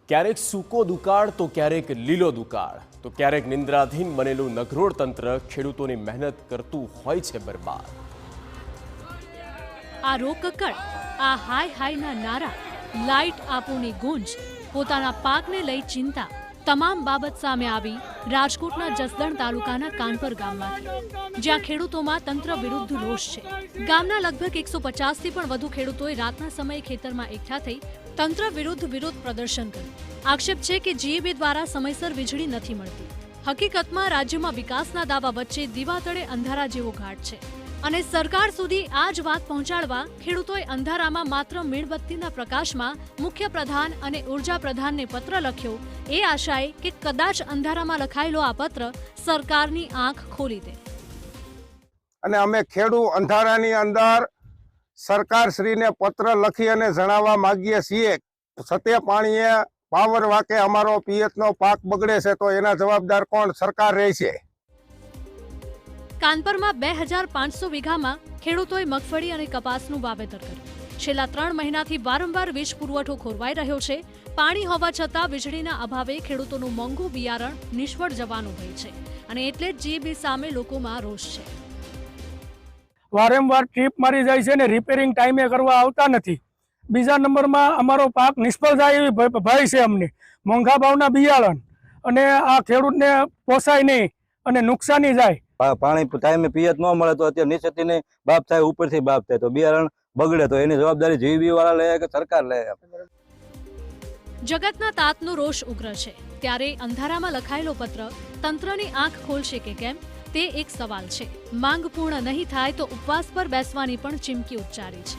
ક્યારેક સૂકો દુકાળ તો ક્યારેક લીલો દુકાળ તો ક્યારેક નિંદ્રાધીન બનેલું નગરોળ તંત્ર ખેડૂતોની મહેનત કરતું હોય છે બરબાદ। આ રોકકળ, આ હાય હાયના નારા, લાઇટ આપોની ગૂંજ, પોતાના પાકને લઈ ચિંતા, તમામ બાબત સામે આવી રાજકોટના જસદણ તાલુકાના કાનપર ગામમાંથી, જ્યાં ખેડૂતોમાં તંત્ર વિરુદ્ધ રોષ છે। ગામના લગભગ 150 થી પણ વધુ ખેડૂતોએ રાતના સમયે ખેતરમાં એકઠા થઈ તંત્ર વિરુદ્ધ વિરોધ પ્રદર્શન કર્યું। આક્ષેપ છે કે જીએબી દ્વારા સમયસર વીજળી નથી મળતી। હકીકતમાં રાજ્યમાં વિકાસના દાવા વચ્ચે દીવાતળે અંધારા જેવો ઘાટ છે અને સરકાર સુધી આ જ વાત પહોંચાડવા ખેડૂતોએ અંધારામાં માત્ર મીણબત્તીના પ્રકાશમાં મુખ્ય પ્રધાન અને ઉર્જા પ્રધાનને પત્ર લખ્યો, એ આશાએ કે કદાચ અંધારામાં લખાયેલો આ પત્ર સરકારની આંખ ખોલી દે। અને અમે ખેડૂત અંધારાની અંદર સરકારશ્રીને પત્ર લખી અને જણાવવા માંગીએ છીએ, સતે પાણીએ પાવર વાકે અમારો પિયતનો પાક બગડે છે તો એના જવાબદાર કોણ? સરકાર રહેશે। કાનપરમાં 2500 વીઘામાં ખેડૂતોએ મગફળી અને કપાસનું વાવેતર કર્યું। છેલ્લા 3 મહિનાથી વારંવાર વીજ પુરવઠો ખોરવાઈ રહ્યો છે। પાણી હોવા છતાં વીજળીના અભાવે ખેડૂતોનું મોંઘું બિયારણ નિષ્ફળ જવાનું ભય છે અને એટલે જ જીએબી સામે લોકોમાં રોષ છે। વારંવાર ટ્રીપ મારી જાય છે ને રિપેરિંગ ટાઈમે કરવા આવતા નથી। બીજા નંબરમાં અમારો પાક નિષ્ફળ જાય એવી ભય છે અમને। મોંઘા ભાવના બિયારણ અને આ ખેડૂતને પોસાય નહીં અને નુકસાની જાય। પાણી ટાઈમે પિયત ન મળે તો અત્યારે નીચેથી બાપ થાય, ઉપરથી બાપ થાય તો બિયારણ બગડે તો એની જવાબદારી જીબી વાળા લે કે સરકાર લે? જગતના તાતનો રોષ ઉગ્ર છે, ત્યારે અંધારામાં લખાયેલો પત્ર તંત્રની આંખ ખોલશે કે કેમ તે એક સવાલ છે। માંગ પૂર્ણ નહીં થાય તો ઉપવાસ પર બેસવાની પણ ચીમકી ઉચ્ચારી છે।